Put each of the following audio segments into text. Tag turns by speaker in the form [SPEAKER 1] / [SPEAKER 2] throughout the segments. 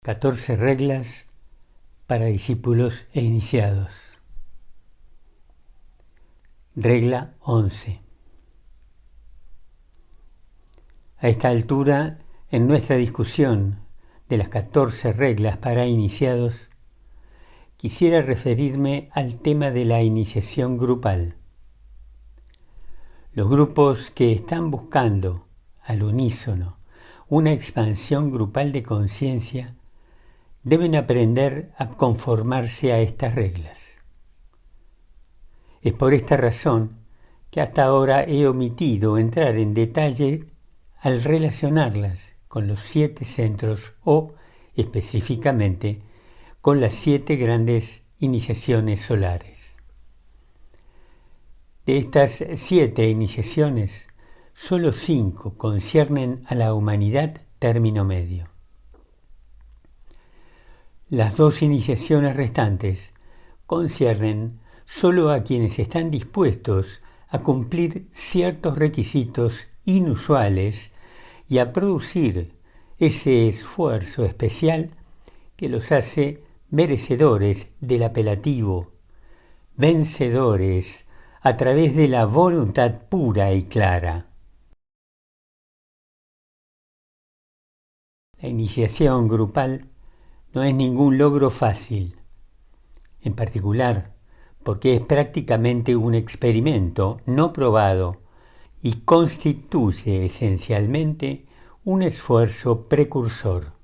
[SPEAKER 1] 14 reglas para discípulos e iniciados. Regla 11. A esta altura, en nuestra discusión de las 14 reglas para iniciados, quisiera referirme al tema de la iniciación grupal. Los grupos que están buscando, al unísono, una expansión grupal de conciencia, deben aprender a conformarse a estas reglas. Es por esta razón que hasta ahora he omitido entrar en detalle al relacionarlas con los 7 centros o, específicamente, con las 7 grandes iniciaciones solares. De estas 7 iniciaciones, solo 5 conciernen a la humanidad término medio. Las 2 iniciaciones restantes conciernen solo a quienes están dispuestos a cumplir ciertos requisitos inusuales y a producir ese esfuerzo especial que los hace merecedores del apelativo, vencedores a través de la voluntad pura y clara. La iniciación grupal no es ningún logro fácil, en particular porque es prácticamente un experimento no probado y constituye esencialmente un esfuerzo precursor.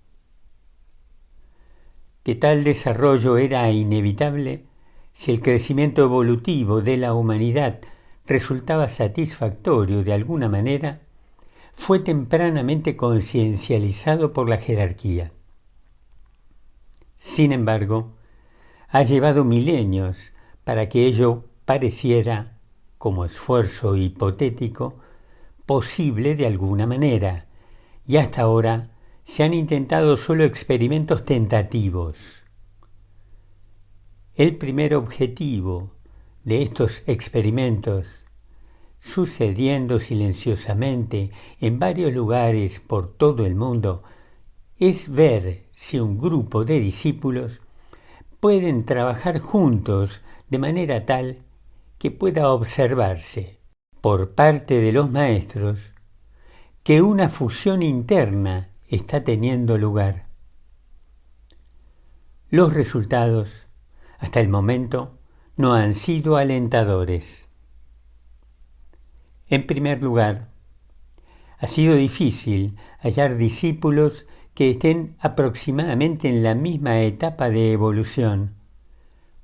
[SPEAKER 1] Que tal desarrollo era inevitable si el crecimiento evolutivo de la humanidad resultaba satisfactorio de alguna manera, fue tempranamente conciencializado por la jerarquía. Sin embargo, ha llevado milenios para que ello pareciera, como esfuerzo hipotético, posible de alguna manera, y hasta ahora se han intentado solo experimentos tentativos. El primer objetivo de estos experimentos, sucediendo silenciosamente en varios lugares por todo el mundo, es ver si un grupo de discípulos pueden trabajar juntos de manera tal que pueda observarse por parte de los maestros que una fusión interna está teniendo lugar. Los resultados, hasta el momento, no han sido alentadores. En primer lugar, ha sido difícil hallar discípulos que estén aproximadamente en la misma etapa de evolución,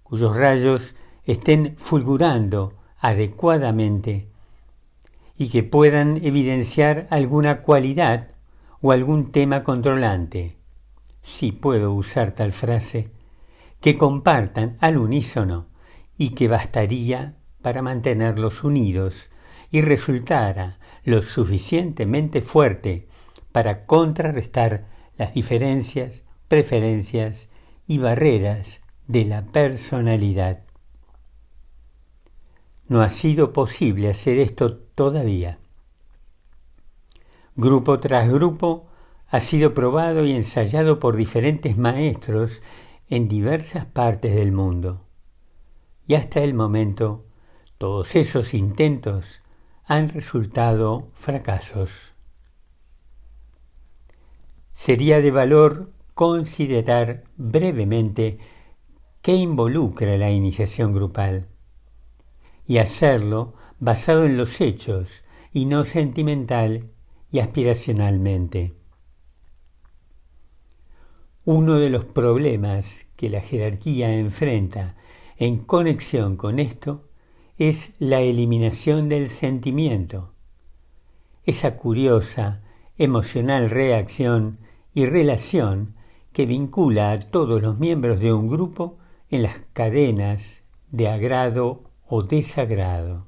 [SPEAKER 1] cuyos rayos estén fulgurando adecuadamente y que puedan evidenciar alguna cualidad o algún tema controlante, si puedo usar tal frase, que compartan al unísono y que bastaría para mantenerlos unidos y resultara lo suficientemente fuerte para contrarrestar las diferencias, preferencias y barreras de la personalidad. No ha sido posible hacer esto todavía. Grupo tras grupo ha sido probado y ensayado por diferentes maestros en diversas partes del mundo. Y hasta el momento, todos esos intentos han resultado fracasos. Sería de valor considerar brevemente qué involucra la iniciación grupal y hacerlo basado en los hechos y no sentimental y aspiracionalmente. Uno de los problemas que la jerarquía enfrenta en conexión con esto es la eliminación del sentimiento, esa curiosa, emocional reacción y relación que vincula a todos los miembros de un grupo en las cadenas de agrado o desagrado.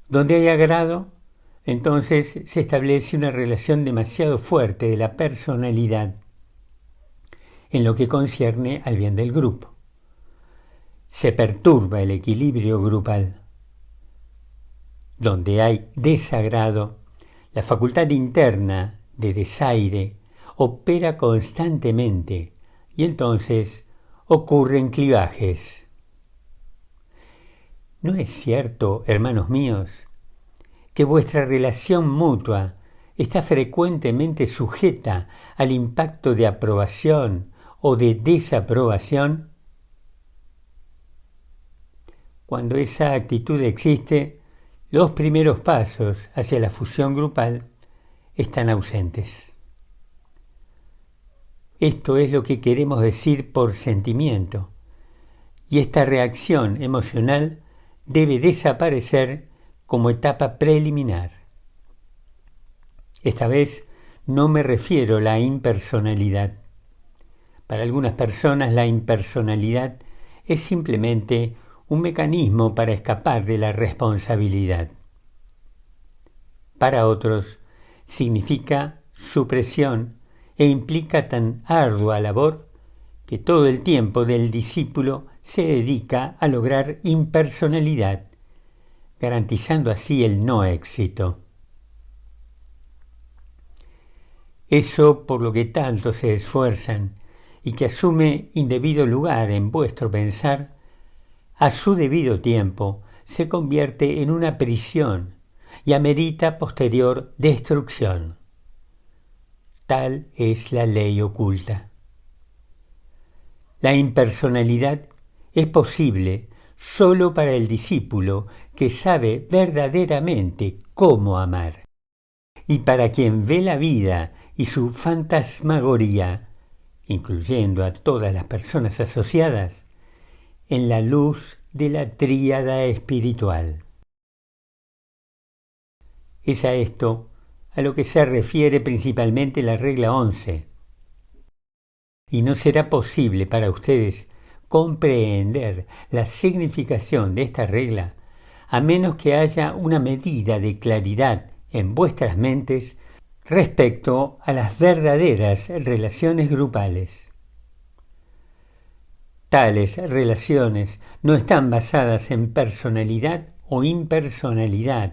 [SPEAKER 1] Donde hay agrado, entonces se establece una relación demasiado fuerte de la personalidad en lo que concierne al bien del grupo. Se perturba el equilibrio grupal. Donde hay desagrado, la facultad interna de desaire opera constantemente y entonces ocurren clivajes. ¿No es cierto, hermanos míos, que vuestra relación mutua está frecuentemente sujeta al impacto de aprobación o de desaprobación? Cuando esa actitud existe, los primeros pasos hacia la fusión grupal están ausentes. Esto es lo que queremos decir por sentimiento, y esta reacción emocional debe desaparecer como etapa preliminar. Esta vez no me refiero a la impersonalidad. Para algunas personas la impersonalidad es simplemente un mecanismo para escapar de la responsabilidad. Para otros significa supresión e implica tan ardua labor que todo el tiempo del discípulo se dedica a lograr impersonalidad, garantizando así el no éxito. Eso por lo que tanto se esfuerzan y que asume indebido lugar en vuestro pensar, a su debido tiempo se convierte en una prisión y amerita posterior destrucción. Tal es la ley oculta. La impersonalidad es posible solo para el discípulo que sabe verdaderamente cómo amar, y para quien ve la vida y su fantasmagoría, incluyendo a todas las personas asociadas, en la luz de la tríada espiritual. Es a esto a lo que se refiere principalmente la regla 11. Y no será posible para ustedes comprender la significación de esta regla a menos que haya una medida de claridad en vuestras mentes respecto a las verdaderas relaciones grupales. Tales relaciones no están basadas en personalidad o impersonalidad,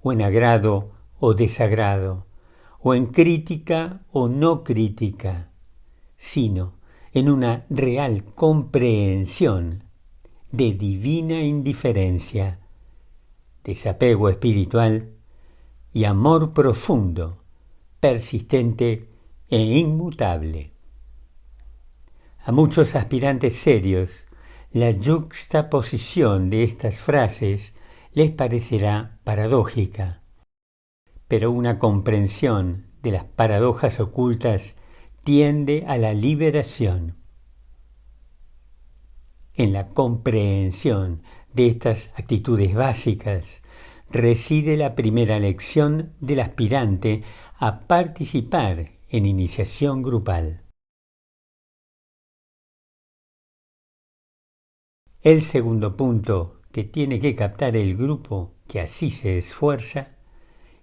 [SPEAKER 1] o en agrado o desagrado, o en crítica o no crítica, sino en una real comprensión de divina indiferencia, desapego espiritual y amor profundo, persistente e inmutable. A muchos aspirantes serios, la yuxtaposición de estas frases les parecerá paradójica, pero una comprensión de las paradojas ocultas tiende a la liberación. En la comprensión de estas actitudes básicas reside la primera lección del aspirante a participar en iniciación grupal. El segundo punto que tiene que captar el grupo que así se esfuerza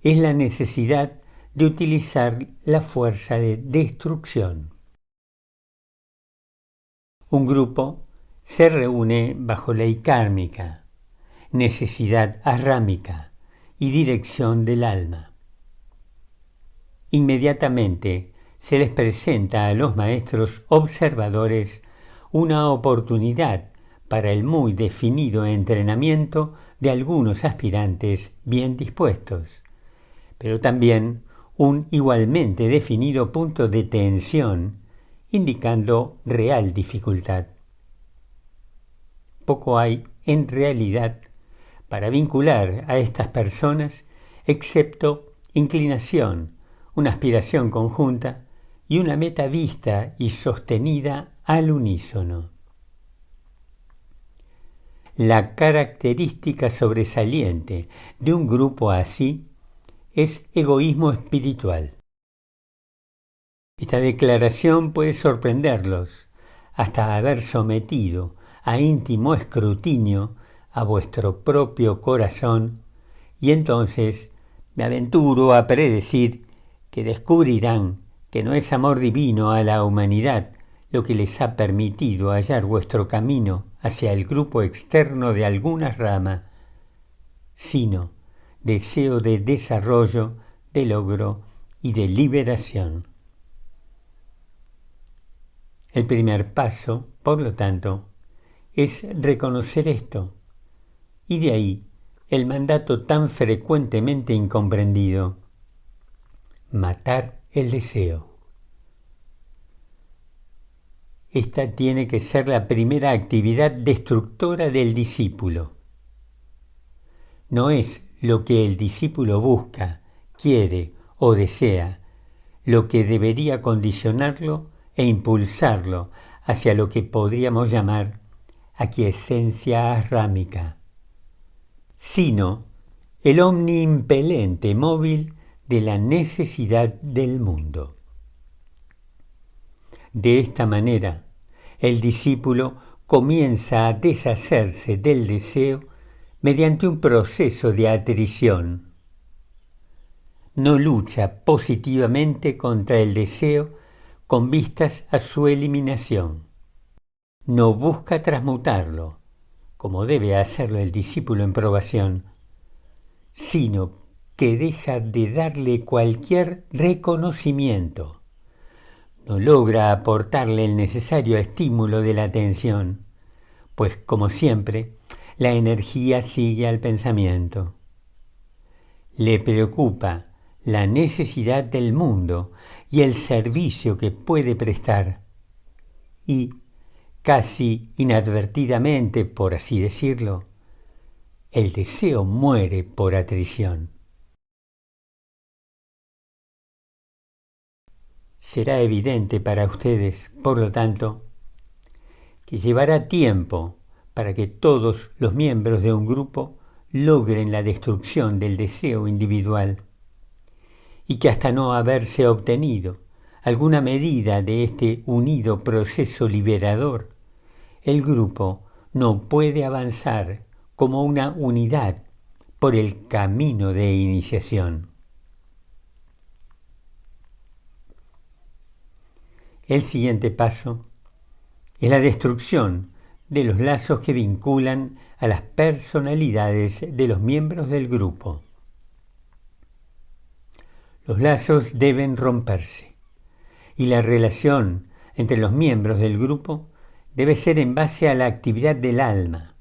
[SPEAKER 1] es la necesidad de utilizar la fuerza de destrucción. Un grupo se reúne bajo ley kármica, necesidad arrámica y dirección del alma. Inmediatamente se les presenta a los maestros observadores una oportunidad para el muy definido entrenamiento de algunos aspirantes bien dispuestos, pero también un igualmente definido punto de tensión, indicando real dificultad. Poco hay, en realidad, para vincular a estas personas, excepto inclinación, una aspiración conjunta y una meta vista y sostenida al unísono. La característica sobresaliente de un grupo así es egoísmo espiritual. Esta declaración puede sorprenderlos hasta haber sometido a íntimo escrutinio a vuestro propio corazón, y entonces me aventuro a predecir que descubrirán que no es amor divino a la humanidad lo que les ha permitido hallar vuestro camino hacia el grupo externo de alguna rama, sino deseo de desarrollo, de logro y de liberación. El primer paso, por lo tanto, es reconocer esto, y de ahí el mandato tan frecuentemente incomprendido: matar el deseo. Esta tiene que ser la primera actividad destructora del discípulo. No es lo que el discípulo busca, quiere o desea lo que debería condicionarlo e impulsarlo hacia lo que podríamos llamar aquiescencia arrámica, sino el omniimpelente móvil de la necesidad del mundo. De esta manera, el discípulo comienza a deshacerse del deseo mediante un proceso de atrición. No lucha positivamente contra el deseo con vistas a su eliminación. No busca transmutarlo, como debe hacerlo el discípulo en probación, sino que deja de darle cualquier reconocimiento. No logra aportarle el necesario estímulo de la atención, pues, como siempre, la energía sigue al pensamiento. Le preocupa la necesidad del mundo y el servicio que puede prestar, y, casi inadvertidamente, por así decirlo, el deseo muere por atrición. Será evidente para ustedes, por lo tanto, que llevará tiempo para que todos los miembros de un grupo logren la destrucción del deseo individual, y que hasta no haberse obtenido alguna medida de este unido proceso liberador, el grupo no puede avanzar como una unidad por el camino de iniciación. El siguiente paso es la destrucción de los lazos que vinculan a las personalidades de los miembros del grupo. Los lazos deben romperse, y la relación entre los miembros del grupo debe ser en base a la actividad del alma,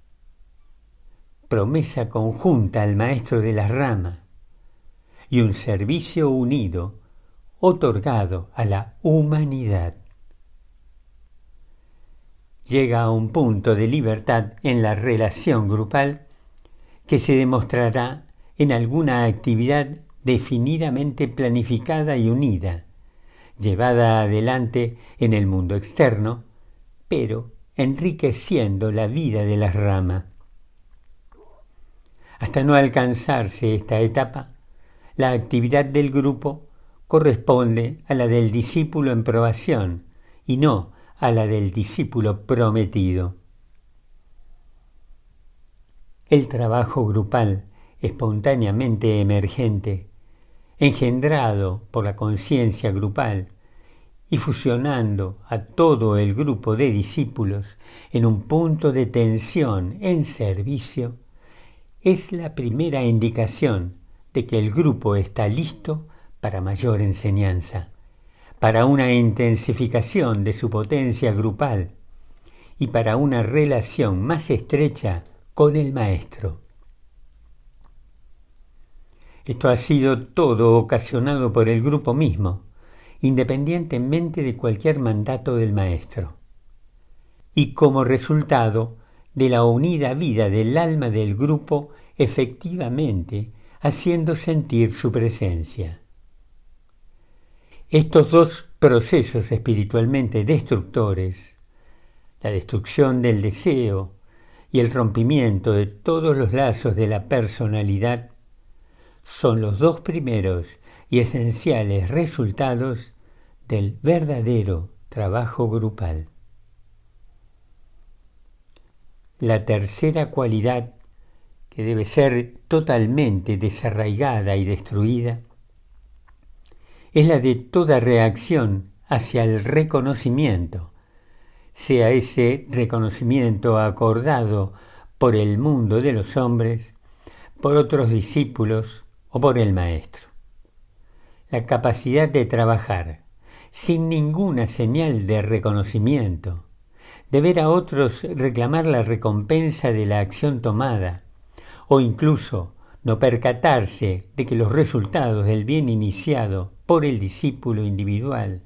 [SPEAKER 1] promesa conjunta al maestro de la rama, y un servicio unido otorgado a la humanidad. Llega a un punto de libertad en la relación grupal que se demostrará en alguna actividad definidamente planificada y unida, llevada adelante en el mundo externo, pero enriqueciendo la vida de la rama. Hasta no alcanzarse esta etapa, la actividad del grupo corresponde a la del discípulo en probación y no a la del discípulo prometido. El trabajo grupal, espontáneamente emergente, engendrado por la conciencia grupal y fusionando a todo el grupo de discípulos en un punto de tensión en servicio, es la primera indicación de que el grupo está listo para mayor enseñanza, para una intensificación de su potencia grupal y para una relación más estrecha con el maestro. Esto ha sido todo ocasionado por el grupo mismo, independientemente de cualquier mandato del maestro, y como resultado de la unida vida del alma del grupo efectivamente haciendo sentir su presencia. Estos dos procesos espiritualmente destructores, la destrucción del deseo y el rompimiento de todos los lazos de la personalidad, son los dos primeros y esenciales resultados del verdadero trabajo grupal. La tercera cualidad, que debe ser totalmente desarraigada y destruida, es la de toda reacción hacia el reconocimiento, sea ese reconocimiento acordado por el mundo de los hombres, por otros discípulos o por el maestro. La capacidad de trabajar sin ninguna señal de reconocimiento, de ver a otros reclamar la recompensa de la acción tomada, o incluso no percatarse de que los resultados del bien iniciado por el discípulo individual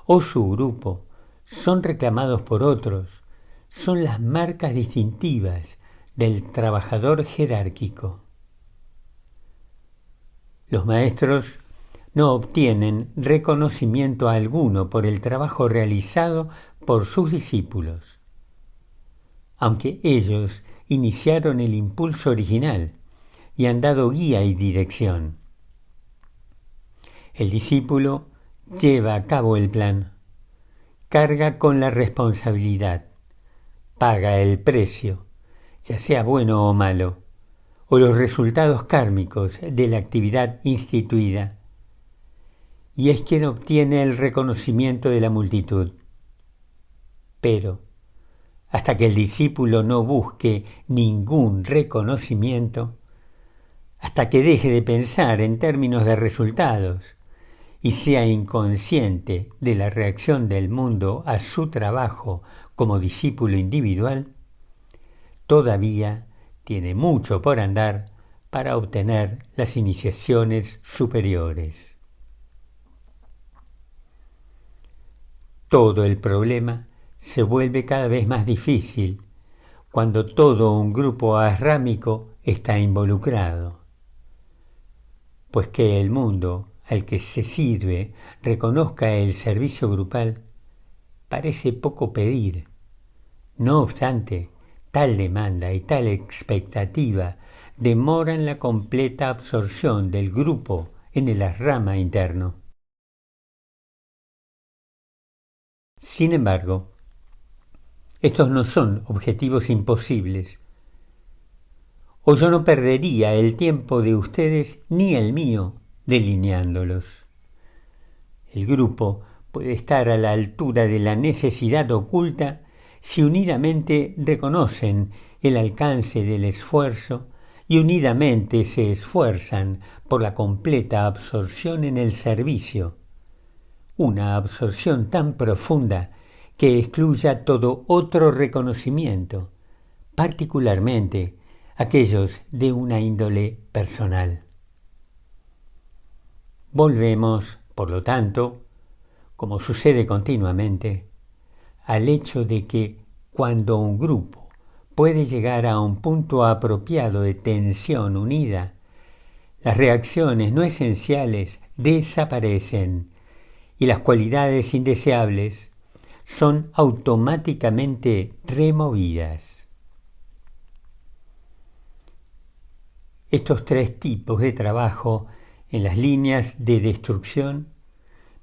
[SPEAKER 1] o su grupo son reclamados por otros, son las marcas distintivas del trabajador jerárquico. Los maestros no obtienen reconocimiento alguno por el trabajo realizado por sus discípulos, aunque ellos iniciaron el impulso original y han dado guía y dirección. El discípulo lleva a cabo el plan, carga con la responsabilidad, paga el precio, ya sea bueno o malo, o los resultados kármicos de la actividad instituida, y es quien obtiene el reconocimiento de la multitud. Pero, hasta que el discípulo no busque ningún reconocimiento, hasta que deje de pensar en términos de resultados y sea inconsciente de la reacción del mundo a su trabajo como discípulo individual, todavía tiene mucho por andar para obtener las iniciaciones superiores. Todo el problema se vuelve cada vez más difícil cuando todo un grupo arrámico está involucrado, pues que el mundo al que se sirve reconozca el servicio grupal parece poco pedir. No obstante, tal demanda y tal expectativa demoran la completa absorción del grupo en el asrama interno. Sin embargo, estos no son objetivos imposibles, o yo no perdería el tiempo de ustedes ni el mío delineándolos. El grupo puede estar a la altura de la necesidad oculta si unidamente reconocen el alcance del esfuerzo y unidamente se esfuerzan por la completa absorción en el servicio, una absorción tan profunda que excluya todo otro reconocimiento, particularmente aquellos de una índole personal. Volvemos, por lo tanto, como sucede continuamente, al hecho de que cuando un grupo puede llegar a un punto apropiado de tensión unida, las reacciones no esenciales desaparecen y las cualidades indeseables son automáticamente removidas. Estos tres tipos de trabajo en las líneas de destrucción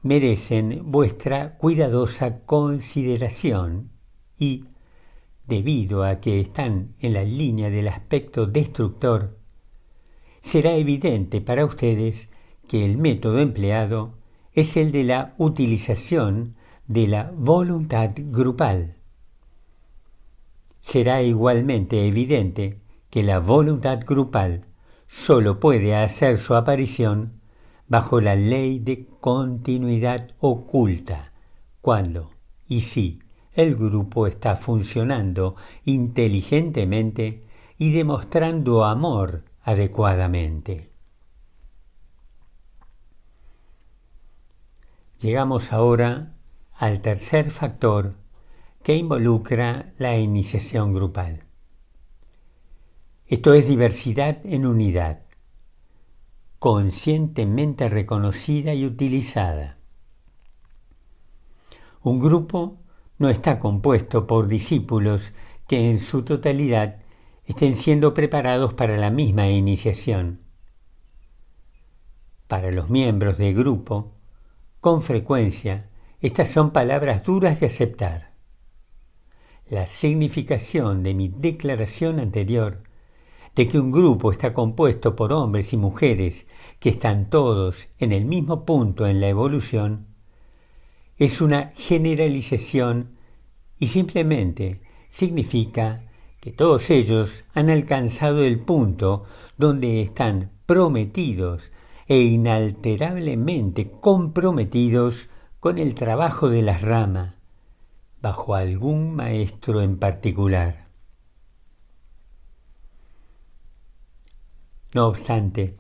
[SPEAKER 1] merecen vuestra cuidadosa consideración y, debido a que están en la línea del aspecto destructor, será evidente para ustedes que el método empleado es el de la utilización de la voluntad grupal. Será igualmente evidente que la voluntad grupal solo puede hacer su aparición bajo la ley de continuidad oculta, cuando y si el grupo está funcionando inteligentemente y demostrando amor adecuadamente. Llegamos ahora al tercer factor que involucra la iniciación grupal. Esto es diversidad en unidad, conscientemente reconocida y utilizada. Un grupo no está compuesto por discípulos que en su totalidad estén siendo preparados para la misma iniciación. Para los miembros del grupo, con frecuencia, estas son palabras duras de aceptar. La significación de mi declaración anterior de que un grupo está compuesto por hombres y mujeres que están todos en el mismo punto en la evolución, es una generalización y simplemente significa que todos ellos han alcanzado el punto donde están prometidos e inalterablemente comprometidos con el trabajo de las ramas, bajo algún maestro en particular. No obstante,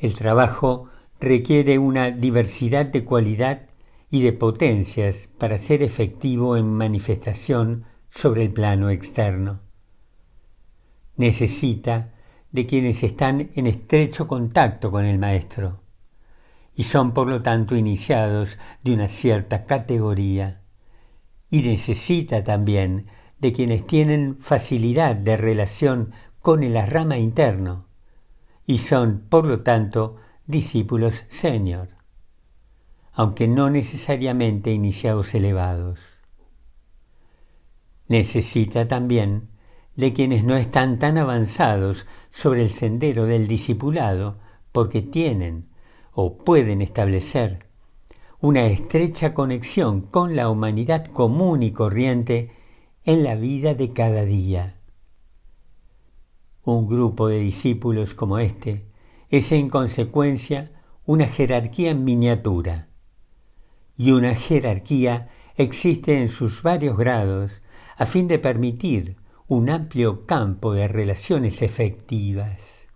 [SPEAKER 1] el trabajo requiere una diversidad de cualidad y de potencias para ser efectivo en manifestación sobre el plano externo. Necesita de quienes están en estrecho contacto con el maestro y son por lo tanto iniciados de una cierta categoría, y necesita también de quienes tienen facilidad de relación con el rama interno y son por lo tanto discípulos senior, aunque no necesariamente iniciados elevados. Necesita también de quienes no están tan avanzados sobre el sendero del discipulado porque tienen o pueden establecer una estrecha conexión con la humanidad común y corriente en la vida de cada día. Un grupo de discípulos como este es en consecuencia una jerarquía en miniatura, y una jerarquía existe en sus varios grados a fin de permitir un amplio campo de relaciones efectivas.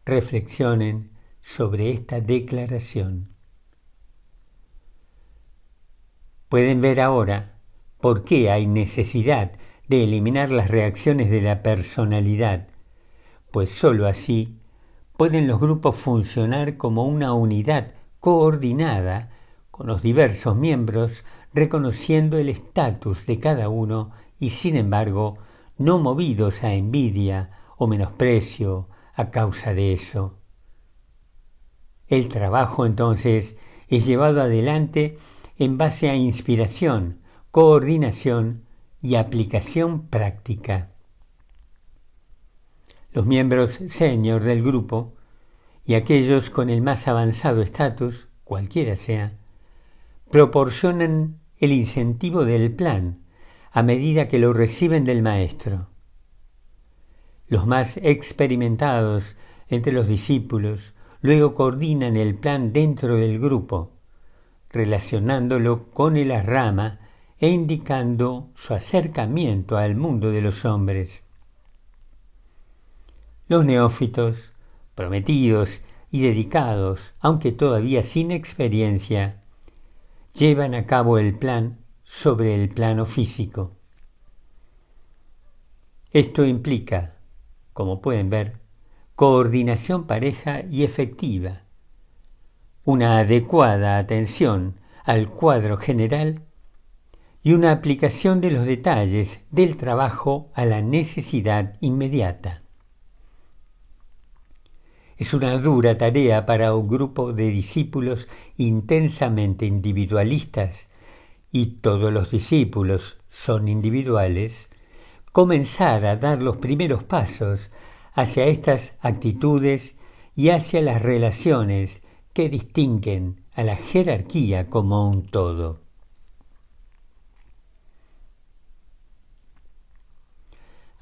[SPEAKER 1] Reflexionen sobre esta declaración. Pueden ver ahora por qué hay necesidad de eliminar las reacciones de la personalidad, pues sólo así pueden los grupos funcionar como una unidad coordinada con los diversos miembros, reconociendo el estatus de cada uno y sin embargo no movidos a envidia o menosprecio a causa de eso. El trabajo entonces es llevado adelante en base a inspiración, coordinación y aplicación práctica. Los miembros senior del grupo y aquellos con el más avanzado estatus, cualquiera sea, proporcionan el incentivo del plan a medida que lo reciben del maestro. Los más experimentados entre los discípulos luego coordinan el plan dentro del grupo, relacionándolo con el rama e indicando su acercamiento al mundo de los hombres. Los neófitos, prometidos y dedicados, aunque todavía sin experiencia, llevan a cabo el plan sobre el plano físico. Esto implica, como pueden ver, coordinación pareja y efectiva, una adecuada atención al cuadro general y una aplicación de los detalles del trabajo a la necesidad inmediata. Es una dura tarea para un grupo de discípulos intensamente individualistas, y todos los discípulos son individuales, comenzar a dar los primeros pasos hacia estas actitudes y hacia las relaciones que distinguen a la jerarquía como un todo.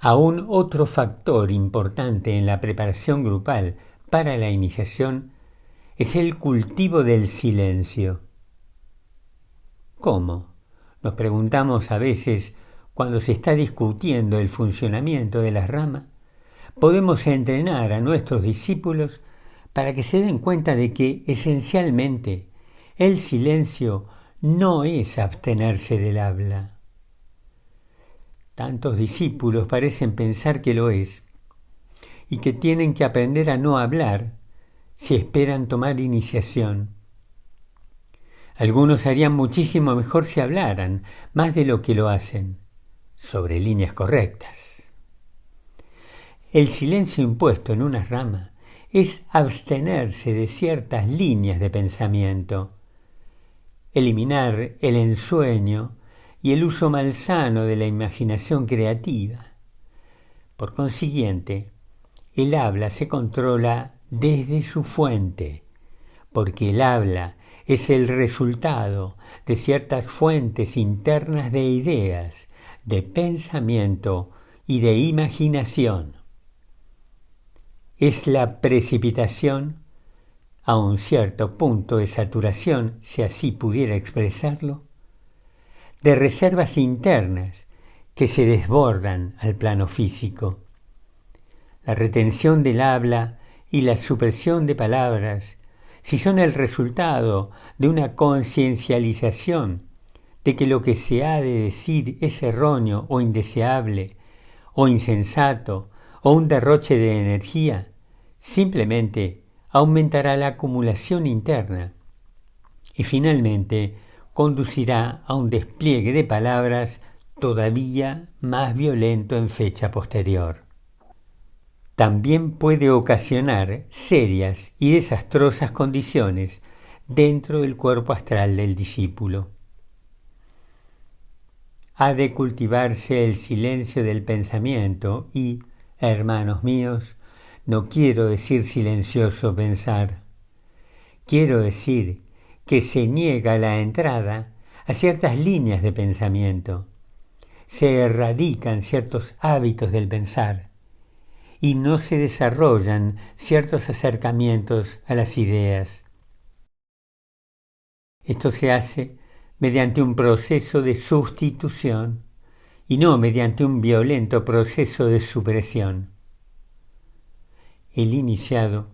[SPEAKER 1] Aún otro factor importante en la preparación grupal para la iniciación es el cultivo del silencio. ¿Cómo? Nos preguntamos a veces cuando se está discutiendo el funcionamiento de la rama. Podemos entrenar a nuestros discípulos para que se den cuenta de que esencialmente el silencio no es abstenerse del habla. Tantos discípulos parecen pensar que lo es y que tienen que aprender a no hablar si esperan tomar iniciación. Algunos harían muchísimo mejor si hablaran, más de lo que lo hacen, sobre líneas correctas. El silencio impuesto en una rama es abstenerse de ciertas líneas de pensamiento, eliminar el ensueño y el uso malsano de la imaginación creativa. Por consiguiente, el habla se controla desde su fuente, porque el habla es el resultado de ciertas fuentes internas de ideas, de pensamiento y de imaginación. Es la precipitación a un cierto punto de saturación, si así pudiera expresarlo, de reservas internas que se desbordan al plano físico. La retención del habla y la supresión de palabras, si son el resultado de una conciencialización de que lo que se ha de decir es erróneo o indeseable, o insensato, o un derroche de energía, simplemente aumentará la acumulación interna y finalmente conducirá a un despliegue de palabras todavía más violento en fecha posterior. También puede ocasionar serias y desastrosas condiciones dentro del cuerpo astral del discípulo. Ha de cultivarse el silencio del pensamiento y, hermanos míos, no quiero decir silencioso pensar. Quiero decir que se niega la entrada a ciertas líneas de pensamiento. Se erradican ciertos hábitos del pensar y no se desarrollan ciertos acercamientos a las ideas. Esto se hace mediante un proceso de sustitución y no mediante un violento proceso de supresión. El iniciado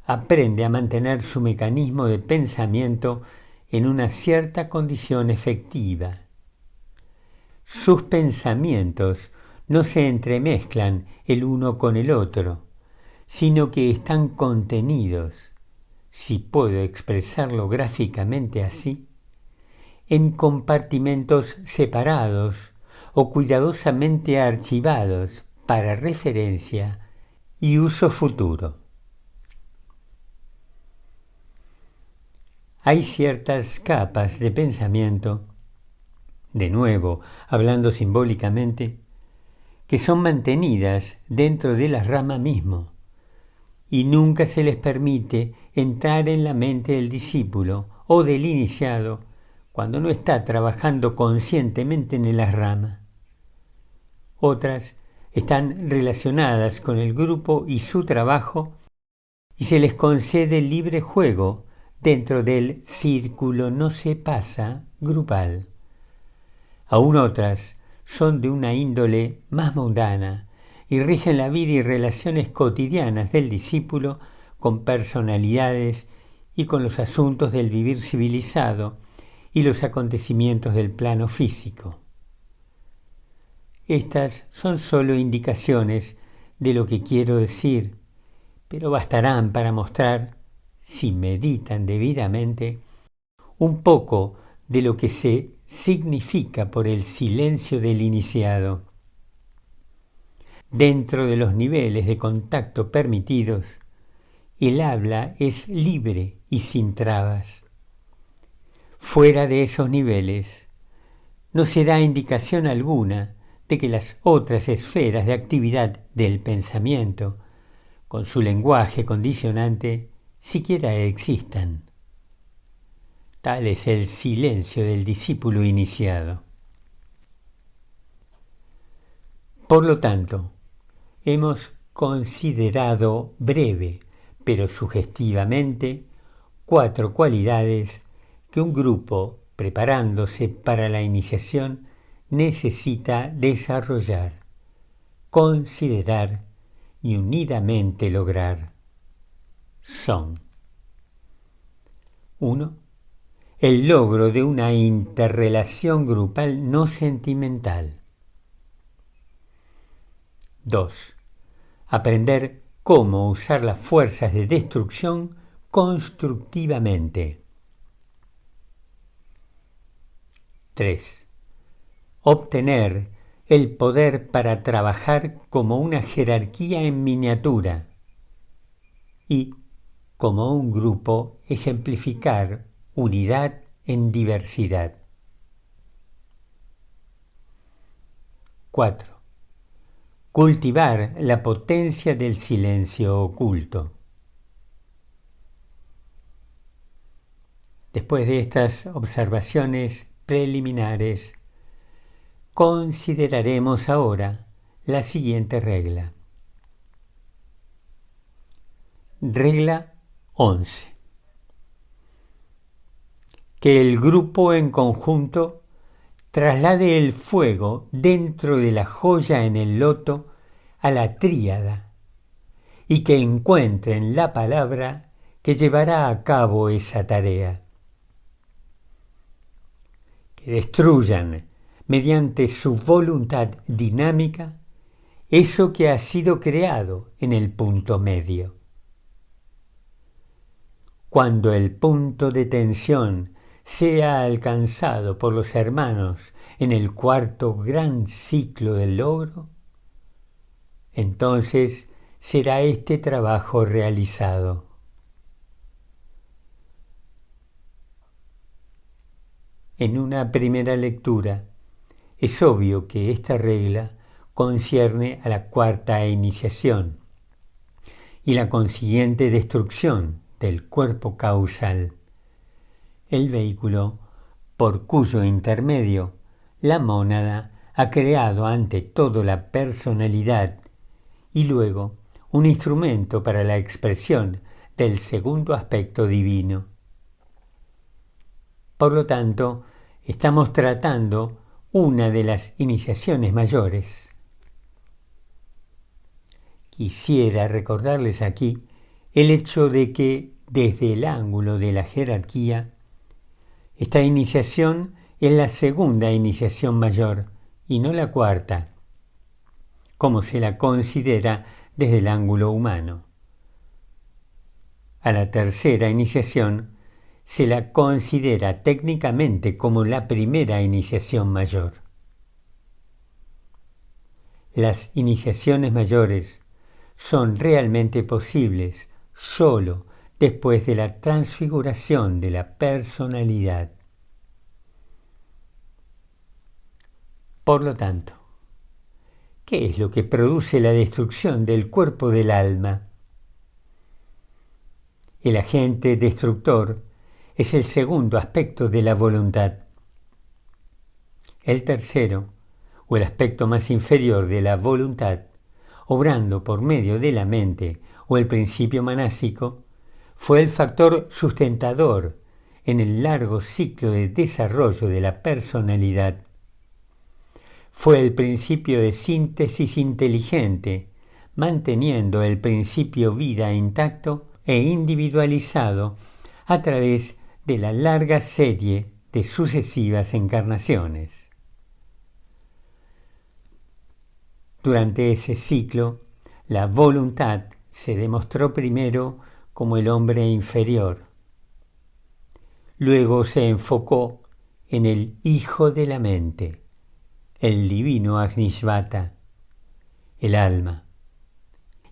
[SPEAKER 1] aprende a mantener su mecanismo de pensamiento en una cierta condición efectiva. Sus pensamientos no se entremezclan el uno con el otro, sino que están contenidos, si puedo expresarlo gráficamente así, en compartimentos separados o cuidadosamente archivados para referencia y uso futuro. Hay ciertas capas de pensamiento, de nuevo, hablando simbólicamente, que son mantenidas dentro de la rama mismo y nunca se les permite entrar en la mente del discípulo o del iniciado cuando no está trabajando conscientemente en la rama. Otras están relacionadas con el grupo y su trabajo y se les concede libre juego dentro del círculo no se pasa grupal. Aún otras son de una índole más mundana y rigen la vida y relaciones cotidianas del discípulo con personalidades y con los asuntos del vivir civilizado y los acontecimientos del plano físico. Estas son solo indicaciones de lo que quiero decir, pero bastarán para mostrar, si meditan debidamente, un poco de lo que se significa por el silencio del iniciado. Dentro de los niveles de contacto permitidos, el habla es libre y sin trabas. Fuera de esos niveles, no se da indicación alguna de que las otras esferas de actividad del pensamiento, con su lenguaje condicionante, siquiera existan. Tal es el silencio del discípulo iniciado. Por lo tanto, hemos considerado breve, pero sugestivamente, 4 cualidades que un grupo, preparándose para la iniciación, necesita desarrollar, considerar y unidamente lograr. Son: 1. El logro de una interrelación grupal no sentimental. 2. Aprender cómo usar las fuerzas de destrucción constructivamente. 3. Obtener el poder para trabajar como una jerarquía en miniatura y, como un grupo, ejemplificar unidad en diversidad. 4. Cultivar la potencia del silencio oculto. Después de estas observaciones preliminares, consideraremos ahora la siguiente regla. Regla 11. que el grupo en conjunto traslade el fuego dentro de la joya en el loto a la tríada y que encuentren la palabra que llevará a cabo esa tarea. Que destruyan mediante su voluntad dinámica eso que ha sido creado en el punto medio. Cuando el punto de tensión sea alcanzado por los hermanos en el cuarto gran ciclo del logro, entonces será este trabajo realizado. En una primera lectura, es obvio que esta regla concierne a la cuarta iniciación y la consiguiente destrucción del cuerpo causal, el vehículo por cuyo intermedio la mónada ha creado ante todo la personalidad y luego un instrumento para la expresión del segundo aspecto divino. Por lo tanto, estamos tratando una de las iniciaciones mayores. Quisiera recordarles aquí el hecho de que, desde el ángulo de la jerarquía, esta iniciación es la segunda iniciación mayor y no la cuarta, como se la considera desde el ángulo humano. A la tercera iniciación se la considera técnicamente como la primera iniciación mayor. Las iniciaciones mayores son realmente posibles solo después de la transfiguración de la personalidad. Por lo tanto, ¿qué es lo que produce la destrucción del cuerpo del alma? El agente destructor es el segundo aspecto de la voluntad. El tercero, o el aspecto más inferior de la voluntad, obrando por medio de la mente o el principio manásico, fue el factor sustentador en el largo ciclo de desarrollo de la personalidad. Fue el principio de síntesis inteligente, manteniendo el principio vida intacto e individualizado a través de la larga serie de sucesivas encarnaciones. Durante ese ciclo, la voluntad se demostró primero como el hombre inferior. Luego se enfocó en el hijo de la mente, el divino Agnisvata, el alma,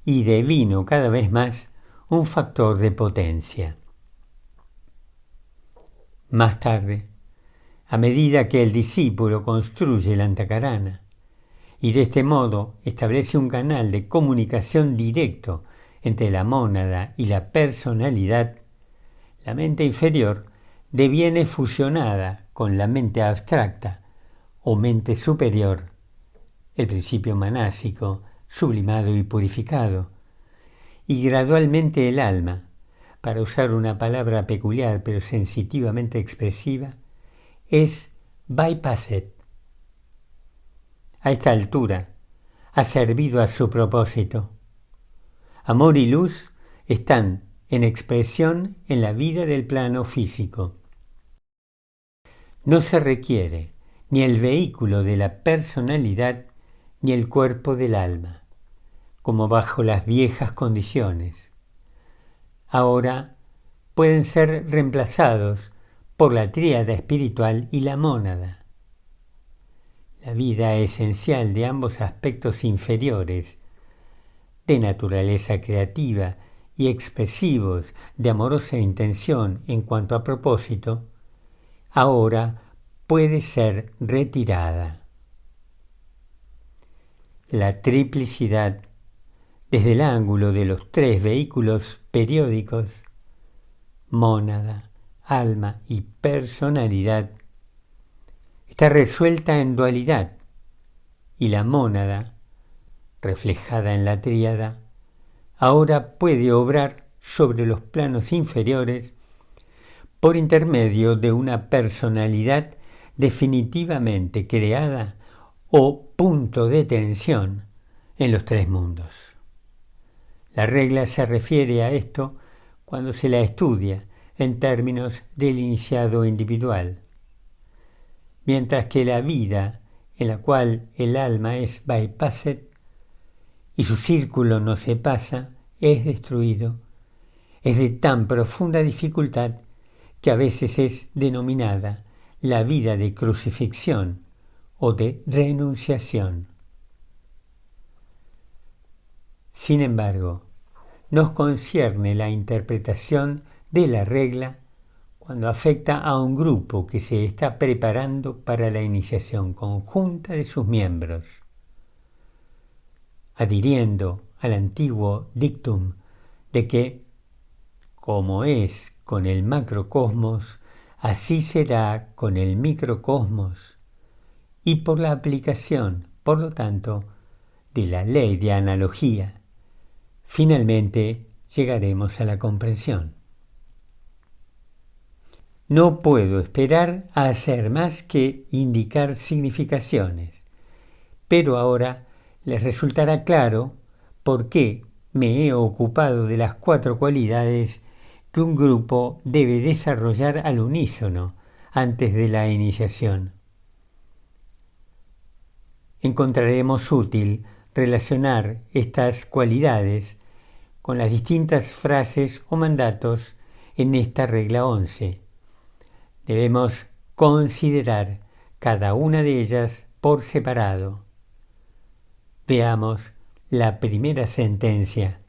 [SPEAKER 1] y devino cada vez más un factor de potencia. Más tarde, a medida que el discípulo construye la Antakarana y de este modo establece un canal de comunicación directo entre la mónada y la personalidad, la mente inferior deviene fusionada con la mente abstracta o mente superior, el principio manásico, sublimado y purificado, y gradualmente el alma, para usar una palabra peculiar pero sensitivamente expresiva, es bypassed. A esta altura, ha servido a su propósito. Amor y luz están en expresión en la vida del plano físico. No se requiere ni el vehículo de la personalidad ni el cuerpo del alma, como bajo las viejas condiciones. Ahora pueden ser reemplazados por la tríada espiritual y la mónada. La vida esencial de ambos aspectos inferiores, de naturaleza creativa y expresivos de amorosa intención en cuanto a propósito, ahora puede ser retirada. La triplicidad, desde el ángulo de los tres vehículos periódicos, mónada, alma y personalidad, está resuelta en dualidad, y la mónada, reflejada en la tríada, ahora puede obrar sobre los planos inferiores por intermedio de una personalidad definitivamente creada o punto de tensión en los tres mundos. La regla se refiere a esto cuando se la estudia en términos del iniciado individual, mientras que la vida en la cual el alma es bypassed y su círculo no se pasa, es destruido, es de tan profunda dificultad que a veces es denominada la vida de crucifixión o de renunciación. Sin embargo, nos concierne la interpretación de la regla cuando afecta a un grupo que se está preparando para la iniciación conjunta de sus miembros, adhiriendo al antiguo dictum de que, como es con el macrocosmos, así será con el microcosmos, y por la aplicación, por lo tanto, de la ley de analogía, finalmente llegaremos a la comprensión. No puedo esperar a hacer más que indicar significaciones, pero ahora les resultará claro por qué me he ocupado de las 4 cualidades que un grupo debe desarrollar al unísono antes de la iniciación. Encontraremos útil relacionar estas cualidades con las distintas frases o mandatos en esta regla 11. Debemos considerar cada una de ellas por separado. Veamos la primera sentencia.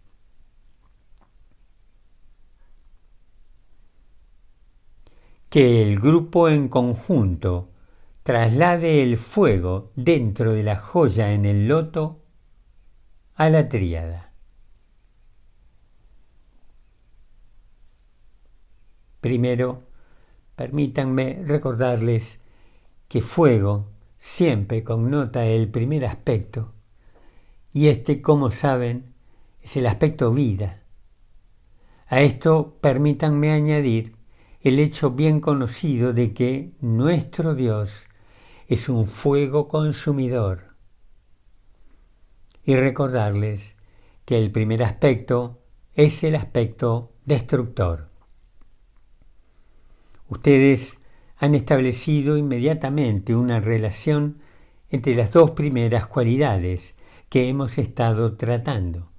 [SPEAKER 1] Que el grupo en conjunto traslade el fuego dentro de la joya en el loto a la tríada. Primero, permítanme recordarles que fuego siempre connota el primer aspecto, y este, como saben, es el aspecto vida. A esto permítanme añadir el hecho bien conocido de que nuestro Dios es un fuego consumidor, y recordarles que el primer aspecto es el aspecto destructor. Ustedes han establecido inmediatamente una relación entre las 2 primeras cualidades que hemos estado tratando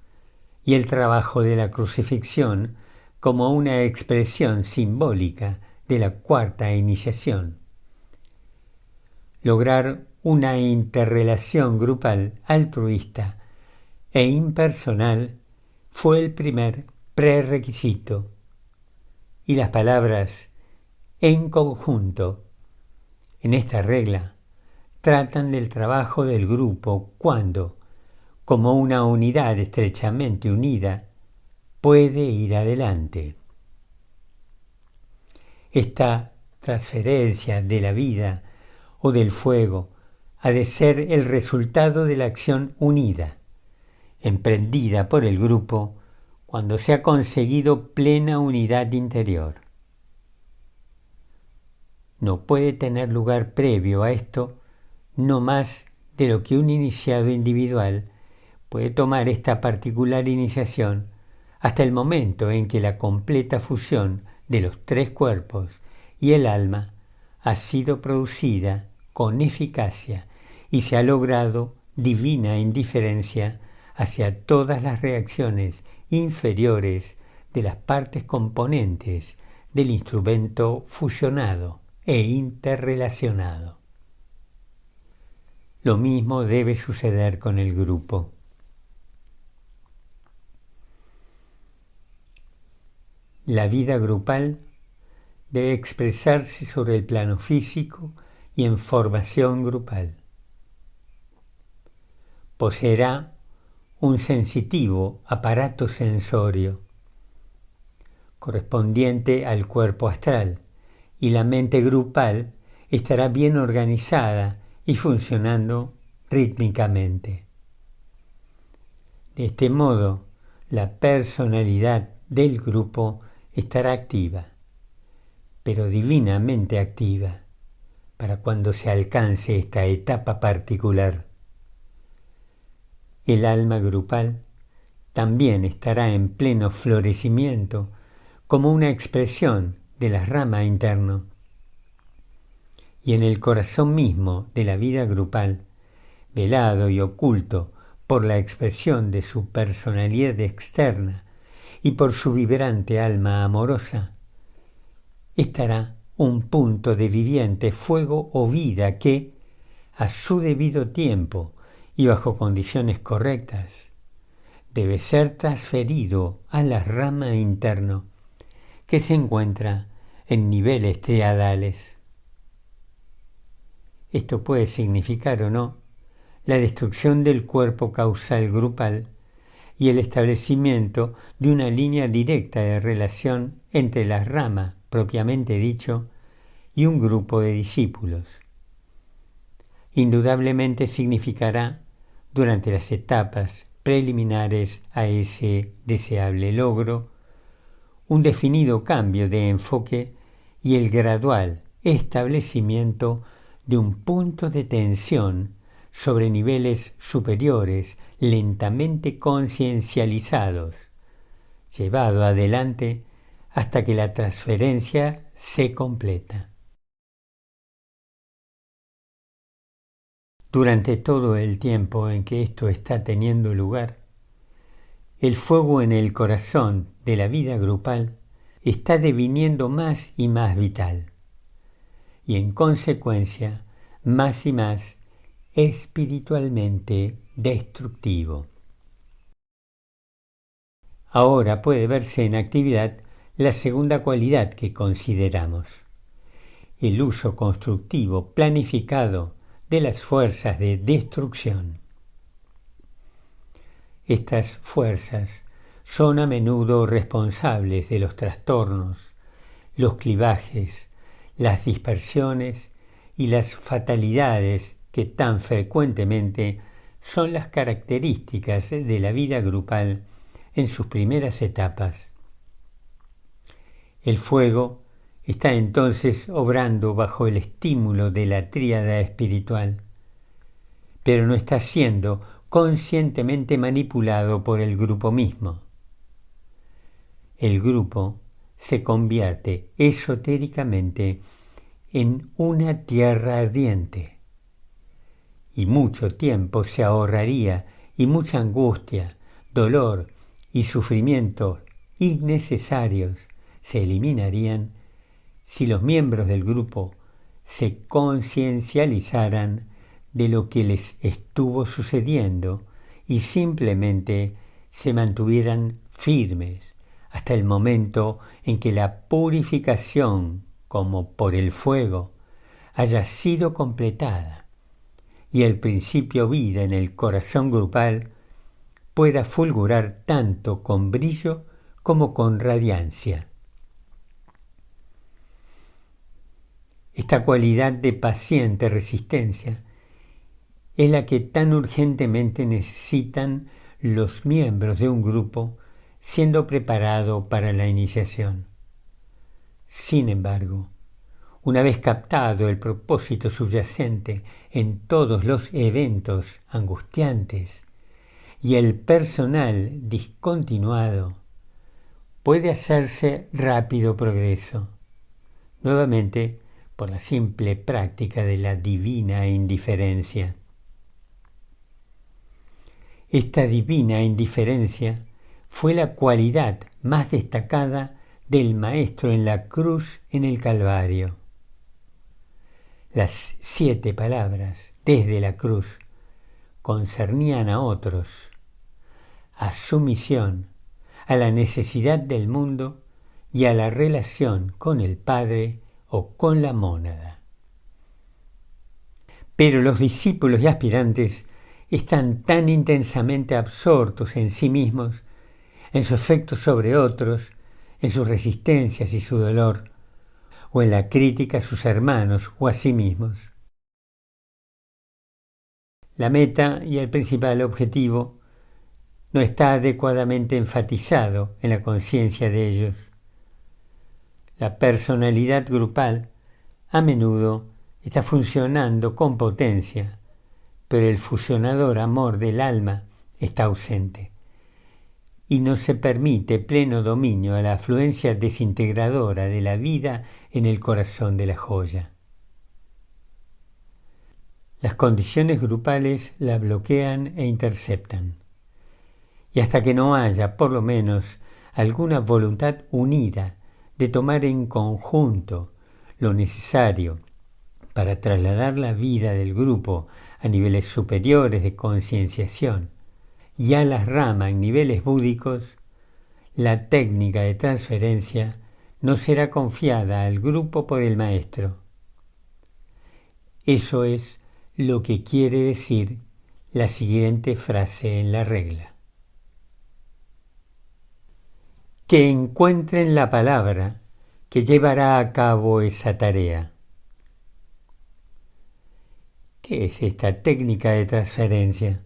[SPEAKER 1] y el trabajo de la crucifixión como una expresión simbólica de la 4ª iniciación. Lograr una interrelación grupal altruista e impersonal fue el primer prerequisito, y las palabras en conjunto en esta regla tratan del trabajo del grupo cuando, como una unidad estrechamente unida, puede ir adelante. Esta transferencia de la vida o del fuego ha de ser el resultado de la acción unida, emprendida por el grupo cuando se ha conseguido plena unidad interior. No puede tener lugar previo a esto no más de lo que un iniciado individual puede tomar esta particular iniciación hasta el momento en que la completa fusión de los 3 cuerpos y el alma ha sido producida con eficacia y se ha logrado divina indiferencia hacia todas las reacciones inferiores de las partes componentes del instrumento fusionado e interrelacionado. Lo mismo debe suceder con el grupo. La vida grupal debe expresarse sobre el plano físico y en formación grupal. Poseerá un sensitivo aparato sensorio correspondiente al cuerpo astral, y la mente grupal estará bien organizada y funcionando rítmicamente. De este modo, la personalidad del grupo estará activa, pero divinamente activa, para cuando se alcance esta etapa particular. El alma grupal también estará en pleno florecimiento como una expresión de la rama interno. Y en el corazón mismo de la vida grupal, velado y oculto por la expresión de su personalidad externa y por su vibrante alma amorosa, estará un punto de viviente fuego o vida que, a su debido tiempo y bajo condiciones correctas, debe ser transferido a la rama interno, que se encuentra en niveles triadales. Esto puede significar o no la destrucción del cuerpo causal grupal y el establecimiento de una línea directa de relación entre la rama, propiamente dicho, y un grupo de discípulos. Indudablemente significará, durante las etapas preliminares a ese deseable logro, un definido cambio de enfoque y el gradual establecimiento de un punto de tensión sobre niveles superiores lentamente conciencializados, llevado adelante hasta que la transferencia se completa. Durante todo el tiempo en que esto está teniendo lugar, el fuego en el corazón de la vida grupal está deviniendo más y más vital, y en consecuencia más y más espiritualmente destructivo. Ahora puede verse en actividad la segunda cualidad que consideramos: el uso constructivo planificado de las fuerzas de destrucción. Estas fuerzas son a menudo responsables de los trastornos, los clivajes, las dispersiones y las fatalidades que tan frecuentemente son las características de la vida grupal en sus primeras etapas. El fuego está entonces obrando bajo el estímulo de la tríada espiritual, pero no está siendo conscientemente manipulado por el grupo mismo. El grupo se convierte esotéricamente en una tierra ardiente, y mucho tiempo se ahorraría y mucha angustia, dolor y sufrimientos innecesarios se eliminarían si los miembros del grupo se conciencializaran de lo que les estuvo sucediendo y simplemente se mantuvieran firmes hasta el momento en que la purificación, como por el fuego, haya sido completada y el principio vida en el corazón grupal pueda fulgurar tanto con brillo como con radiancia. Esta cualidad de paciente resistencia es la que tan urgentemente necesitan los miembros de un grupo siendo preparado para la iniciación. Sin embargo, una vez captado el propósito subyacente en todos los eventos angustiantes y el personal discontinuado, puede hacerse rápido progreso, nuevamente por la simple práctica de la divina indiferencia. Esta divina indiferencia fue la cualidad más destacada del Maestro en la cruz en el Calvario. Las 7 palabras desde la cruz concernían a otros, a su misión, a la necesidad del mundo y a la relación con el Padre o con la mónada. Pero los discípulos y aspirantes están tan intensamente absortos en sí mismos, en su efecto sobre otros, en sus resistencias y su dolor, o en la crítica a sus hermanos o a sí mismos. La meta y el principal objetivo no está adecuadamente enfatizado en la conciencia de ellos. La personalidad grupal a menudo está funcionando con potencia, pero el fusionador amor del alma está ausente y no se permite pleno dominio a la afluencia desintegradora de la vida en el corazón de la joya. Las condiciones grupales la bloquean e interceptan. Y hasta que no haya, por lo menos, alguna voluntad unida de tomar en conjunto lo necesario para trasladar la vida del grupo a niveles superiores de concienciación y a las ramas en niveles búdicos, la técnica de transferencia no será confiada al grupo por el maestro. Eso es lo que quiere decir la siguiente frase en la regla. Que encuentren la palabra que llevará a cabo esa tarea. ¿Qué es esta técnica de transferencia?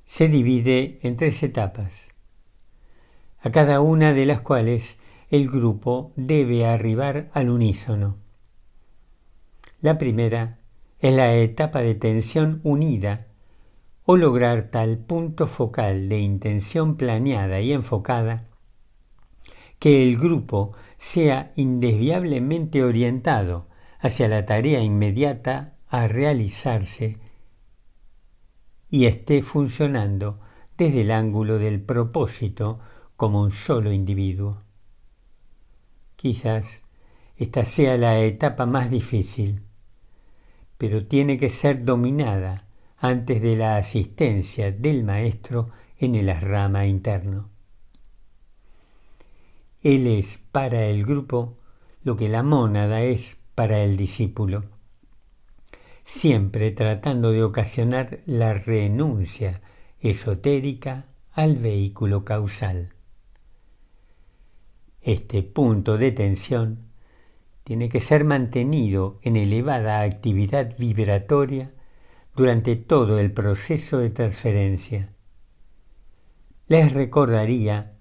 [SPEAKER 1] Se divide en 3 etapas, a cada una de las cuales el grupo debe arribar al unísono. La primera es la etapa de tensión unida o lograr tal punto focal de intención planeada y enfocada que el grupo sea indesviablemente orientado hacia la tarea inmediata a realizarse y esté funcionando desde el ángulo del propósito como un solo individuo. Quizás esta sea la etapa más difícil, pero tiene que ser dominada antes de la asistencia del maestro en el asrama interno. Él es para el grupo lo que la mónada es para el discípulo, siempre tratando de ocasionar la renuncia esotérica al vehículo causal. Este punto de tensión tiene que ser mantenido en elevada actividad vibratoria durante todo el proceso de transferencia. Les recordaría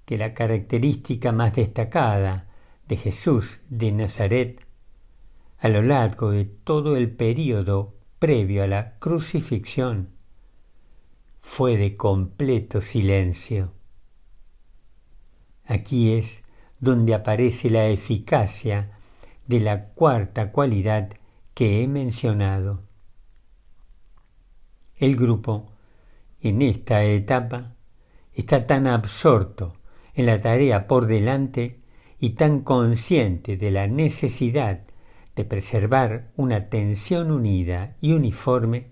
[SPEAKER 1] que la característica más destacada de Jesús de Nazaret a lo largo de todo el período previo a la crucifixión fue de completo silencio. Aquí es donde aparece la eficacia de la cuarta cualidad que he mencionado. El grupo, en esta etapa, está tan absorto en la tarea por delante y tan consciente de la necesidad de preservar una tensión unida y uniforme,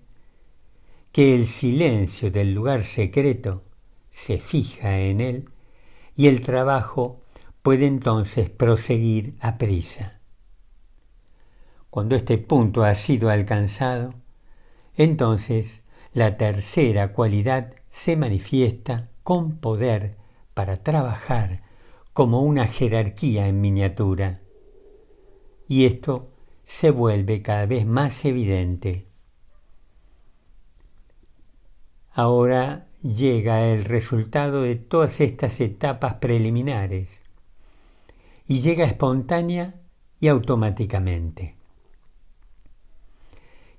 [SPEAKER 1] que el silencio del lugar secreto se fija en él y el trabajo puede entonces proseguir a prisa. Cuando este punto ha sido alcanzado, entonces la tercera cualidad se manifiesta con poder para trabajar como una jerarquía en miniatura. Y esto se vuelve cada vez más evidente. Ahora llega el resultado de todas estas etapas preliminares y llega espontánea y automáticamente.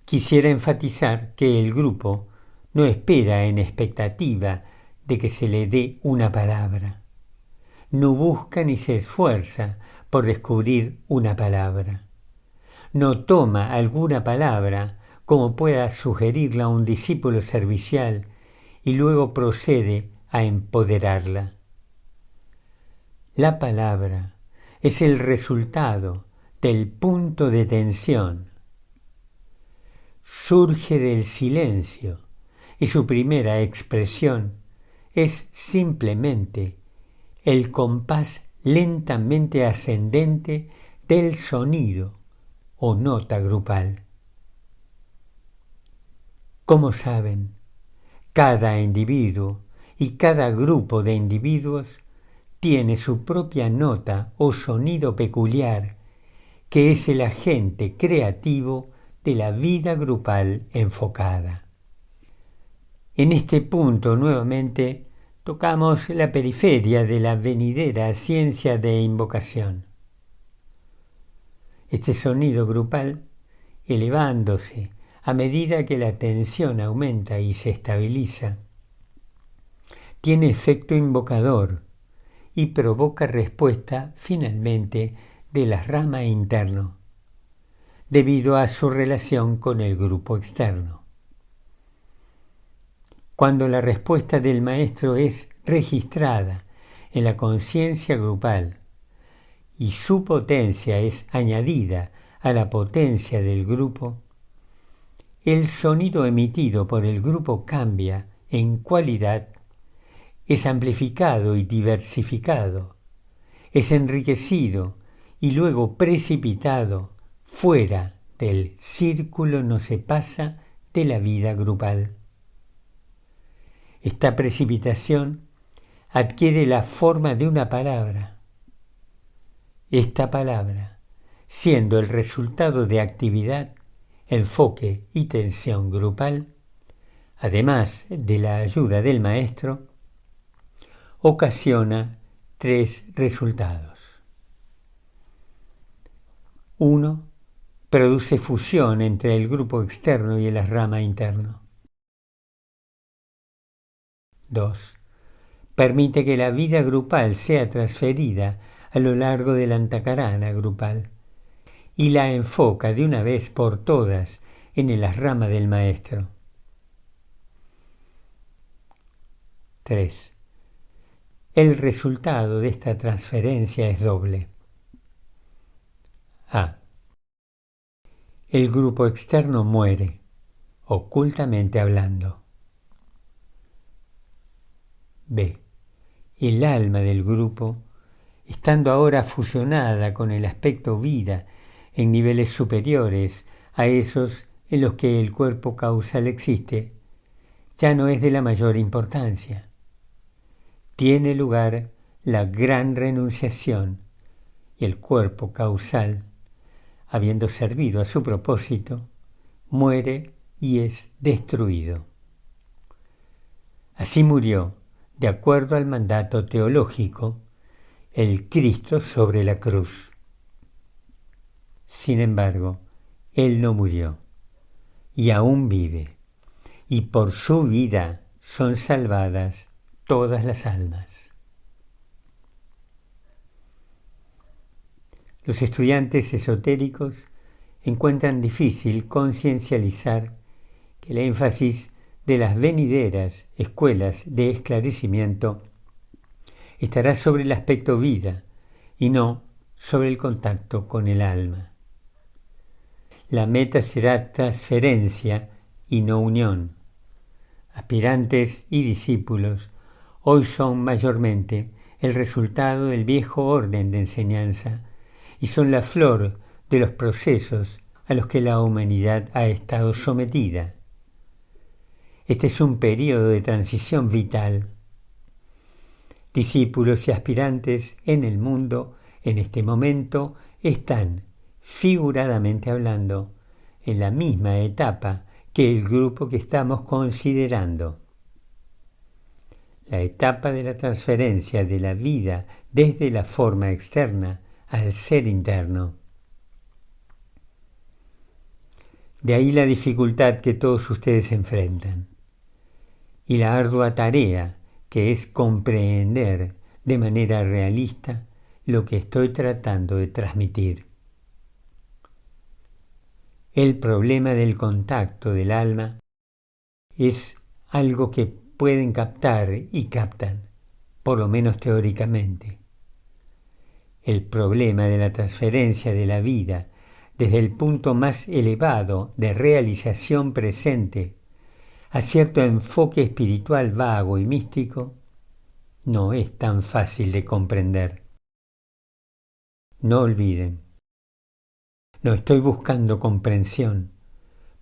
[SPEAKER 1] Quisiera enfatizar que el grupo no espera en expectativa de que se le dé una palabra. No busca ni se esfuerza por descubrir una palabra. No toma alguna palabra como pueda sugerirla a un discípulo servicial y luego procede a empoderarla. La palabra es el resultado del punto de tensión. Surge del silencio y su primera expresión es simplemente el compás lentamente ascendente del sonido o nota grupal. Como saben, cada individuo y cada grupo de individuos tiene su propia nota o sonido peculiar, que es el agente creativo de la vida grupal enfocada. En este punto nuevamente tocamos la periferia de la venidera ciencia de invocación. Este sonido grupal, elevándose a medida que la tensión aumenta y se estabiliza, tiene efecto invocador y provoca respuesta finalmente de la rama interno, debido a su relación con el grupo externo. Cuando la respuesta del maestro es registrada en la conciencia grupal y su potencia es añadida a la potencia del grupo, el sonido emitido por el grupo cambia en cualidad, es amplificado y diversificado, es enriquecido y luego precipitado fuera del círculo, no se pasa de la vida grupal. Esta precipitación adquiere la forma de una palabra. Esta palabra, siendo el resultado de actividad, enfoque y tensión grupal, además de la ayuda del maestro, ocasiona 3 resultados. 1. Produce fusión entre el grupo externo y el rama interno. 2. Permite que la vida grupal sea transferida a lo largo de la antakarana grupal y la enfoca de una vez por todas en el rama del maestro. 3. El resultado de esta transferencia es doble. A. El grupo externo muere, ocultamente hablando. B. El alma del grupo, estando ahora fusionada con el aspecto vida en niveles superiores a esos en los que el cuerpo causal existe, ya no es de la mayor importancia. Tiene lugar la gran renunciación y el cuerpo causal, habiendo servido a su propósito, muere y es destruido. Así murió, de acuerdo al mandato teológico, el Cristo sobre la cruz. Sin embargo, Él no murió y aún vive, y por su vida son salvadas todas las almas. Los estudiantes esotéricos encuentran difícil conciencializar que el énfasis de las venideras escuelas de esclarecimiento estará sobre el aspecto vida y no sobre el contacto con el alma. La meta será transferencia y no unión. Aspirantes y discípulos hoy son mayormente el resultado del viejo orden de enseñanza y son la flor de los procesos a los que la humanidad ha estado sometida. Este es un periodo de transición vital. Discípulos y aspirantes en el mundo en este momento están, figuradamente hablando, en la misma etapa que el grupo que estamos considerando. La etapa de la transferencia de la vida desde la forma externa al ser interno. De ahí la dificultad que todos ustedes enfrentan y la ardua tarea que es comprender de manera realista lo que estoy tratando de transmitir. El problema del contacto del alma es algo que pueden captar y captan, por lo menos teóricamente. El problema de la transferencia de la vida desde el punto más elevado de realización presente a cierto enfoque espiritual vago y místico no es tan fácil de comprender. No olviden, no estoy buscando comprensión,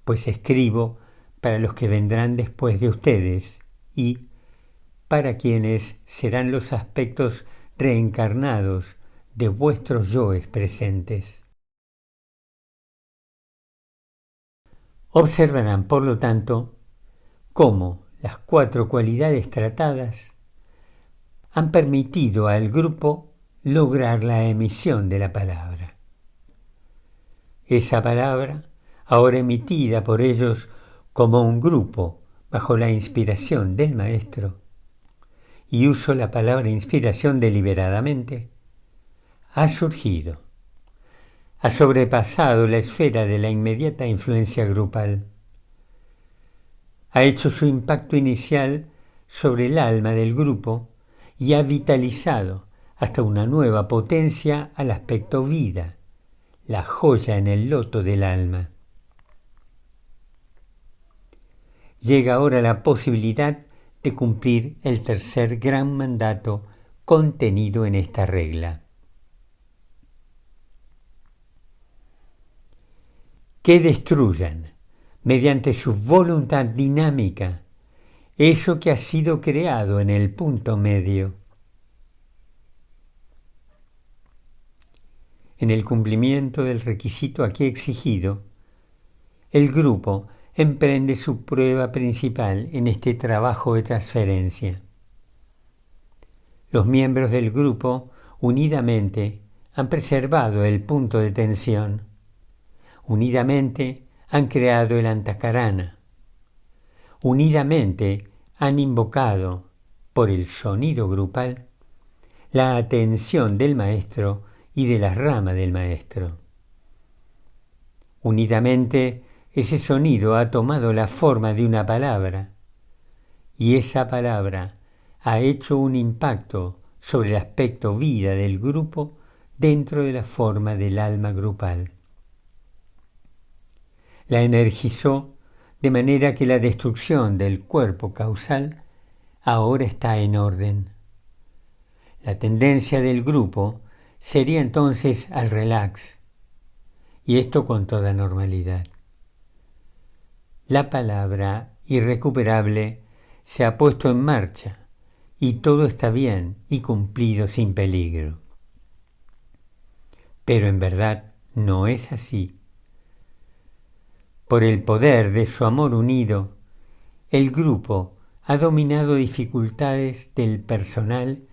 [SPEAKER 1] pues escribo para los que vendrán después de ustedes y para quienes serán los aspectos reencarnados de vuestros yoes presentes. Observarán, por lo tanto, cómo las 4 cualidades tratadas han permitido al grupo lograr la emisión de la palabra. Esa palabra, ahora emitida por ellos como un grupo bajo la inspiración del Maestro, y uso la palabra inspiración deliberadamente, ha surgido, ha sobrepasado la esfera de la inmediata influencia grupal, ha hecho su impacto inicial sobre el alma del grupo y ha vitalizado hasta una nueva potencia al aspecto vida, la joya en el loto del alma. Llega ahora la posibilidad de cumplir el tercer gran mandato contenido en esta regla. Que destruyan, mediante su voluntad dinámica, eso que ha sido creado en el punto medio. En el cumplimiento del requisito aquí exigido, el grupo emprende su prueba principal en este trabajo de transferencia. Los miembros del grupo, unidamente, han preservado el punto de tensión. Unidamente han creado el antakarana. Unidamente han invocado, por el sonido grupal, la atención del maestro y de la rama del maestro. Unidamente, ese sonido ha tomado la forma de una palabra, y esa palabra ha hecho un impacto sobre el aspecto vida del grupo dentro de la forma del alma grupal. La energizó de manera que la destrucción del cuerpo causal ahora está en orden. La tendencia del grupo sería entonces al relax, y esto con toda normalidad. La palabra irrecuperable se ha puesto en marcha y todo está bien y cumplido sin peligro. Pero en verdad no es así. Por el poder de su amor unido, el grupo ha dominado dificultades del personal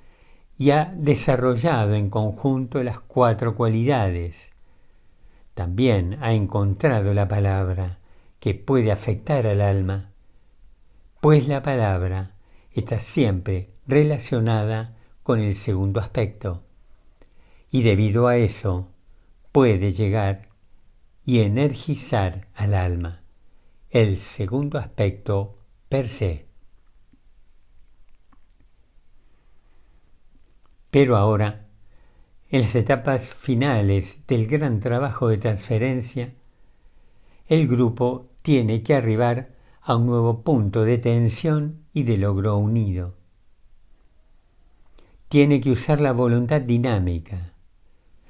[SPEAKER 1] y ha desarrollado en conjunto las 4 cualidades. También ha encontrado la palabra que puede afectar al alma, pues la palabra está siempre relacionada con el segundo aspecto, y debido a eso puede llegar y energizar al alma, el segundo aspecto per se. Pero ahora, en las etapas finales del gran trabajo de transferencia, el grupo tiene que arribar a un nuevo punto de tensión y de logro unido. Tiene que usar la voluntad dinámica,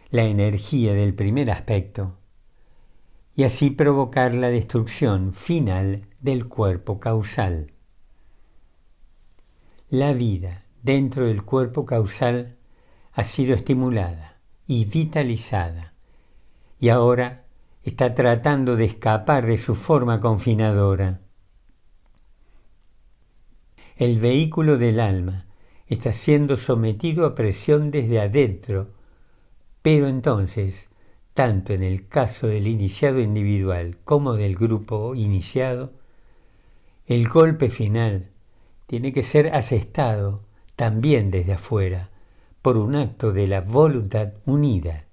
[SPEAKER 1] la energía del primer aspecto, y así provocar la destrucción final del cuerpo causal. La vida dentro del cuerpo causal ha sido estimulada y vitalizada, y ahora está tratando de escapar de su forma confinadora. El vehículo del alma está siendo sometido a presión desde adentro, pero entonces, tanto en el caso del iniciado individual como del grupo iniciado, el golpe final tiene que ser asestado también desde afuera, por un acto de la voluntad unida.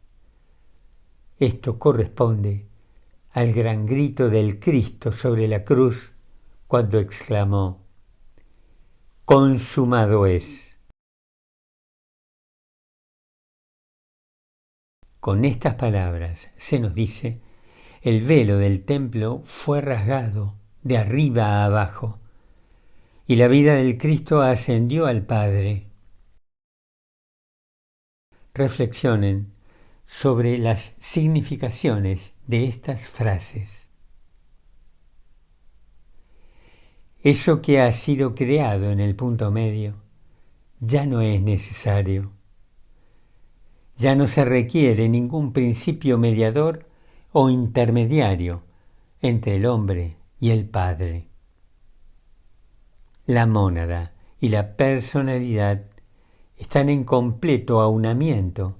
[SPEAKER 1] Esto corresponde al gran grito del Cristo sobre la cruz cuando exclamó: «Consumado es». Con estas palabras se nos dice, el velo del templo fue rasgado de arriba a abajo y la vida del Cristo ascendió al Padre. Reflexionen sobre las significaciones de estas frases. Eso que ha sido creado en el punto medio ya no es necesario. Ya no se requiere ningún principio mediador o intermediario entre el hombre y el Padre. La mónada y la personalidad están en completo aunamiento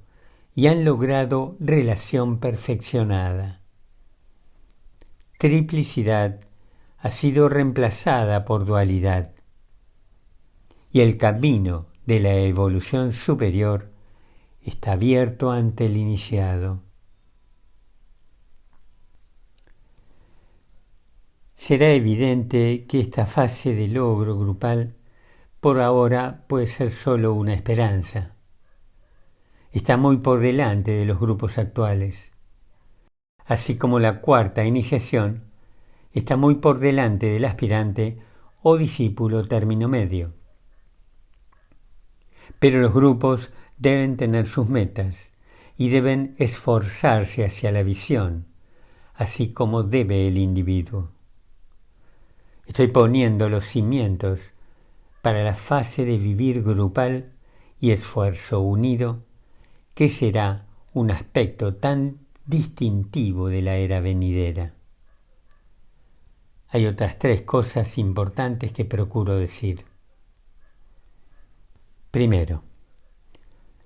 [SPEAKER 1] y han logrado relación perfeccionada. Triplicidad ha sido reemplazada por dualidad y el camino de la evolución superior está abierto ante el iniciado. Será evidente que esta fase de logro grupal por ahora puede ser solo una esperanza. Está muy por delante de los grupos actuales, así como la cuarta iniciación está muy por delante del aspirante o discípulo término medio. Pero los grupos deben tener sus metas y deben esforzarse hacia la visión, así como debe el individuo. Estoy poniendo los cimientos para la fase de vivir grupal y esfuerzo unido, que será un aspecto tan distintivo de la era venidera. Hay otras 3 cosas importantes que procuro decir. Primero,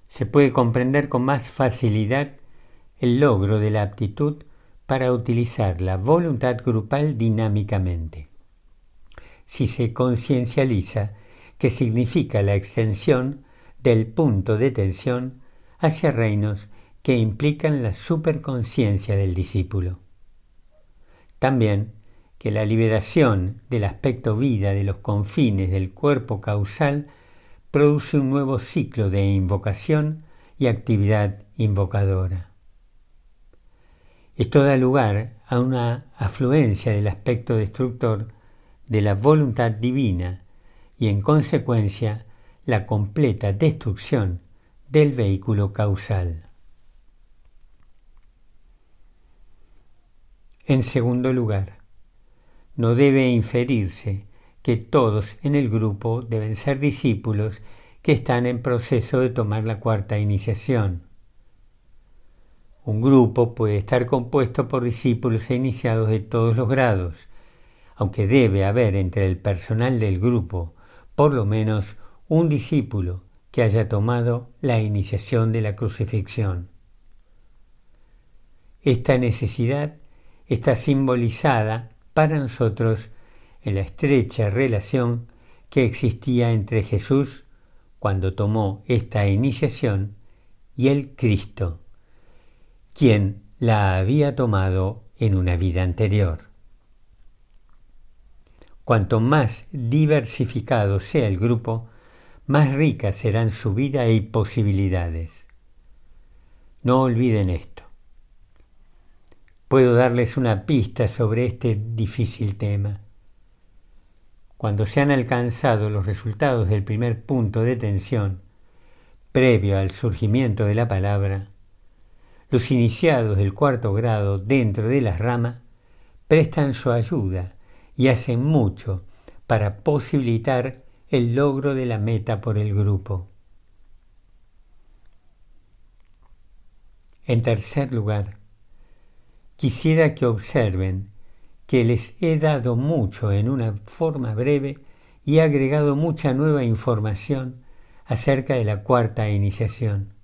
[SPEAKER 1] se puede comprender con más facilidad el logro de la aptitud para utilizar la voluntad grupal dinámicamente, si se conciencializa que significa la extensión del punto de tensión hacia reinos que implican la superconciencia del discípulo. También que la liberación del aspecto vida de los confines del cuerpo causal produce un nuevo ciclo de invocación y actividad invocadora. Esto da lugar a una afluencia del aspecto destructor de la voluntad divina y en consecuencia la completa destrucción del vehículo causal. En segundo lugar, no debe inferirse que todos en el grupo deben ser discípulos que están en proceso de tomar la cuarta iniciación. Un grupo puede estar compuesto por discípulos e iniciados de todos los grados, aunque debe haber entre el personal del grupo por lo menos un discípulo que haya tomado la iniciación de la crucifixión. Esta necesidad está simbolizada para nosotros en la estrecha relación que existía entre Jesús cuando tomó esta iniciación y el Cristo, quien la había tomado en una vida anterior. Cuanto más diversificado sea el grupo, más rica serán su vida y posibilidades. No olviden esto. Puedo darles una pista sobre este difícil tema. Cuando se han alcanzado los resultados del primer punto de tensión, previo al surgimiento de la palabra, los iniciados del cuarto grado dentro de las ramas prestan su ayuda y hacen mucho para posibilitar el logro de la meta por el grupo. En tercer lugar, quisiera que observen que les he dado mucho en una forma breve y he agregado mucha nueva información acerca de la cuarta iniciación.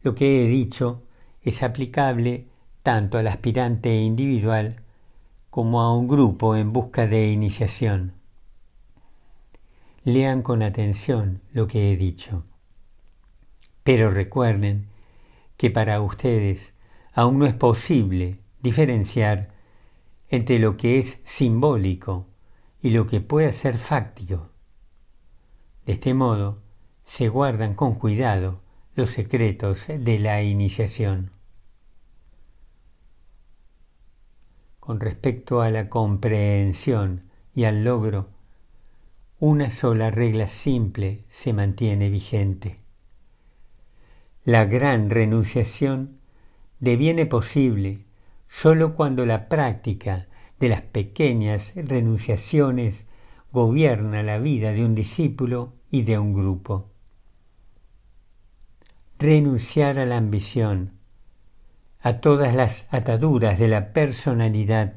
[SPEAKER 1] Lo que he dicho es aplicable tanto al aspirante individual como a un grupo en busca de iniciación. Lean con atención lo que he dicho. Pero recuerden que para ustedes aún no es posible diferenciar entre lo que es simbólico y lo que puede ser fáctico. De este modo, se guardan con cuidado los secretos de la iniciación. Con respecto a la comprensión y al logro, una sola regla simple se mantiene vigente. La gran renunciación deviene posible solo cuando la práctica de las pequeñas renunciaciones gobierna la vida de un discípulo y de un grupo. Renunciar a la ambición, a todas las ataduras de la personalidad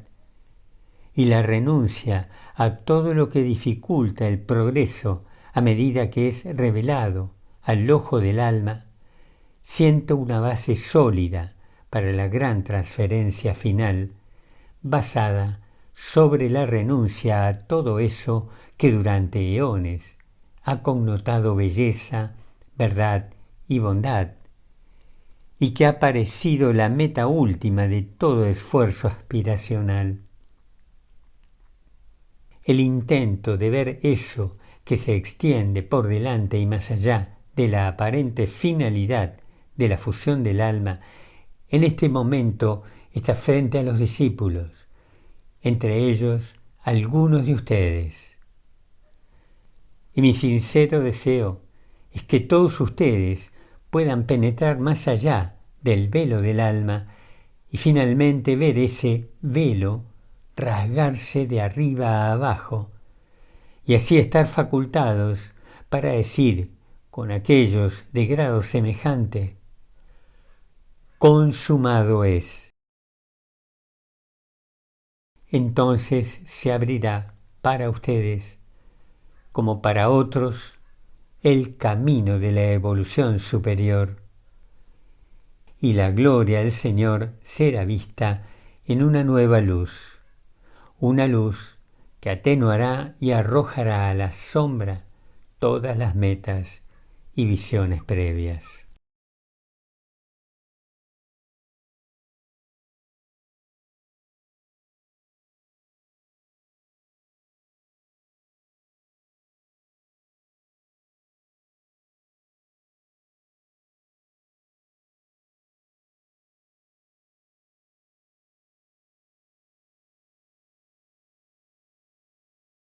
[SPEAKER 1] y la renuncia a todo lo que dificulta el progreso a medida que es revelado al ojo del alma, siento una base sólida para la gran transferencia final, basada sobre la renuncia a todo eso que durante eones ha connotado belleza, verdad y bondad, y que ha parecido la meta última de todo esfuerzo aspiracional. El intento de ver eso que se extiende por delante y más allá de la aparente finalidad de la fusión del alma, en este momento está frente a los discípulos, entre ellos algunos de ustedes. Y mi sincero deseo es que todos ustedes puedan penetrar más allá del velo del alma y finalmente ver ese velo rasgarse de arriba a abajo, y así estar facultados para decir con aquellos de grado semejante: consumado es. Entonces se abrirá para ustedes, como para otros, el camino de la evolución superior, y la gloria del Señor será vista en una nueva luz, una luz que atenuará y arrojará a la sombra todas las metas y visiones previas.